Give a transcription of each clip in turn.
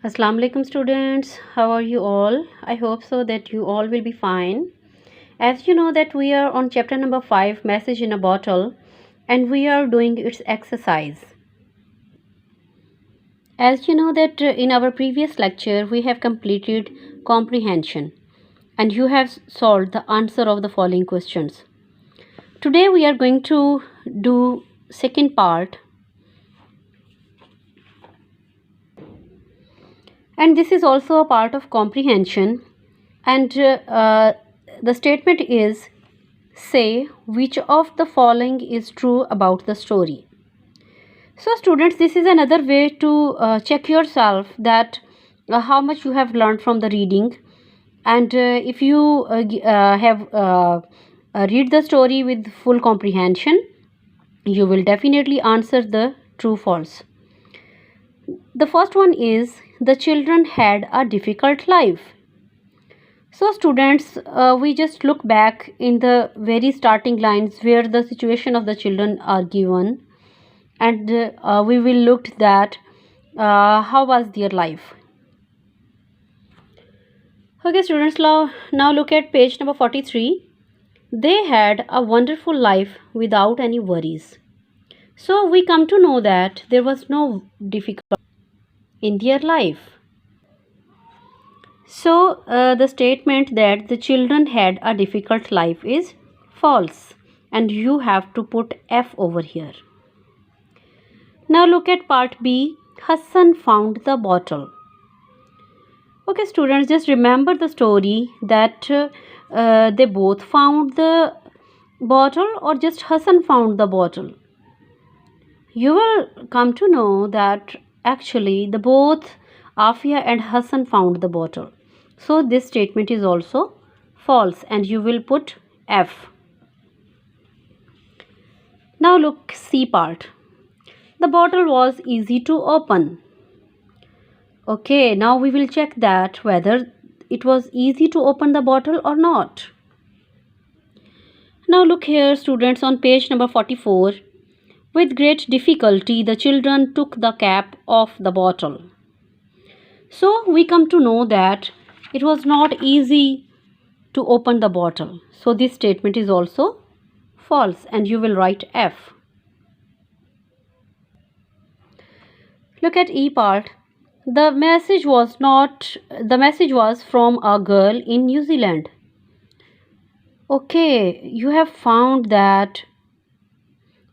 Assalamu alaikum students, how are you all? I hope so that you all will be fine. As you know that we are on chapter number 5, message in a bottle, and we are doing its exercise. As you know that in our previous lecture we have completed comprehension and you have solved the answer of the following questions. Today we are going to do second part, and this is also a part of comprehension, and the statement is, say which of the following is true about the story. So students, this is another way to check yourself that how much you have learned from the reading, and if you have read the story with full comprehension, you will definitely answer the true false. The first one is, the children had a difficult life. So students, we just look back in the very starting lines where the situation of the children are given, and we will look that how was their life. Okay students, now look at page number 43. They had a wonderful life without any worries. So we come to know that there was no difficulty in their life. So the statement that the children had a difficult life is false, and you have to put F over here. Now look at part B. Hassan found the bottle. Okay students, just remember the story that they both found the bottle, or just Hassan found the bottle. You will come to know that actually the both Afia and Hassan found the bottle. So this statement is also false, and you will put F. Now look C part. The bottle was easy to open. Okay, now we will check that whether it was easy to open the bottle or not. Now look here students, on page number 44. With great difficulty the children took the cap off the bottle. So we come to know that it was not easy to open the bottle. So this statement is also false, and you will write F. Look at E part. The message was from a girl in New Zealand. Okay, you have found that.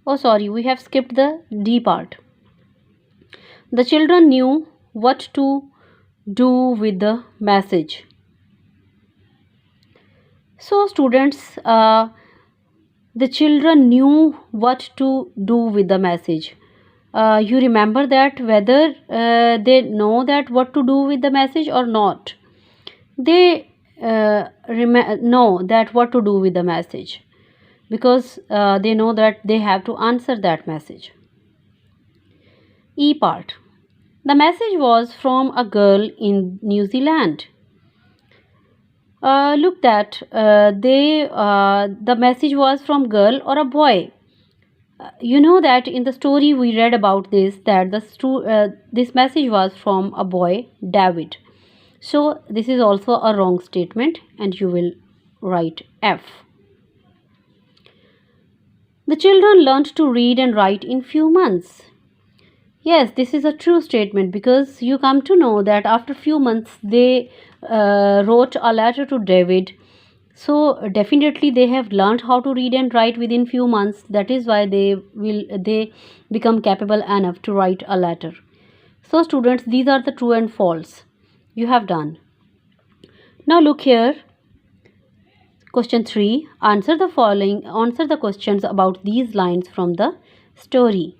Oh sorry, we have skipped the D part. The children knew what to do with the message. So students, the children knew what to do with the message. You remember that whether they know that what to do with the message or not. They know that what to do with the message, because they know that they have to answer that message. E part. The message was from a girl in New Zealand. Look that the message was from girl or a boy. You know that in the story we read about this, that this message was from a boy, David. So this is also a wrong statement, and you will write F. The children learned to read and write in few months. Yes, this is a true statement, because you come to know that after few months they wrote a letter to David. So definitely they have learned how to read and write within few months. That is why they become capable enough to write a letter. So students, these are the true and false you have done. Now look here. Question 3. Answer the questions about these lines from the story.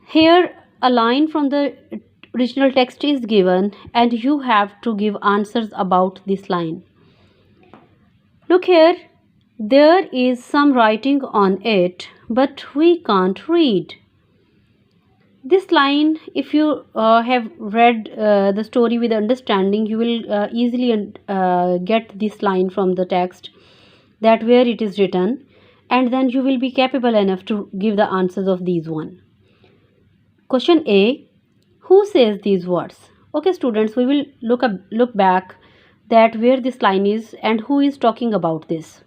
Here a line from the original text is given, and you have to give answers about this line. Look here, there is some writing on it, but we can't read. This line, if you have read the story with understanding, you will easily get this line from the text, that where it is written, and then you will be capable enough to give the answers of these one. Question A. Who says these words? Okay, students, we will look back that where this line is and who is talking about this.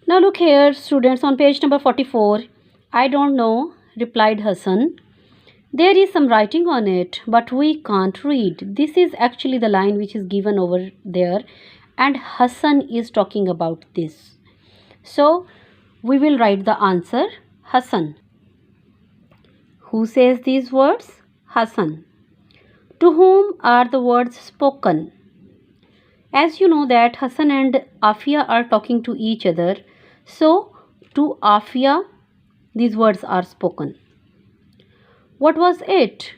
Now look here, students, on page number 44. I don't know, replied Hassan. There is some writing on it, but we can't read. This is actually the line which is given over there, and Hassan is talking about this. So we will write the answer Hassan. Who says these words? Hassan. To whom are the words spoken? As you know that Hassan and Afia are talking to each other. So to Afia these words are spoken. What was it?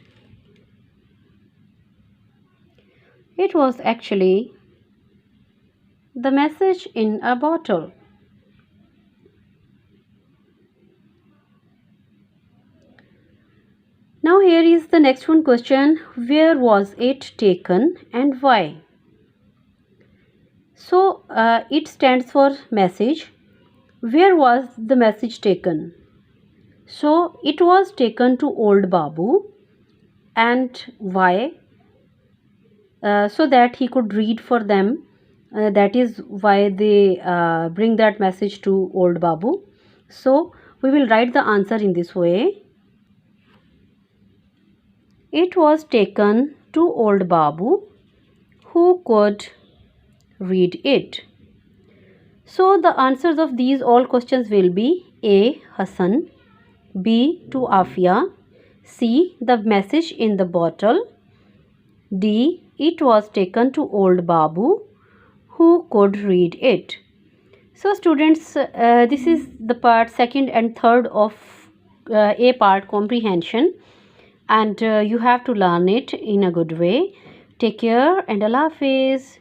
It was actually the message in a bottle. Now here is the next one question. Where was it taken and why? So it stands for message. Where was the message taken? So it was taken to old Babu. And why? So that he could read for them. That is why they bring that message to old Babu. So we will write the answer in this way. It was taken to old Babu, who could read it. So the answers of these all questions will be A. Hassan, B. To Afia, C. The message in the bottle, D. It was taken to old Babu, who could read it. So students, this is the part second and third of A part comprehension, and you have to learn it in a good way. Take care and Allah Hafiz.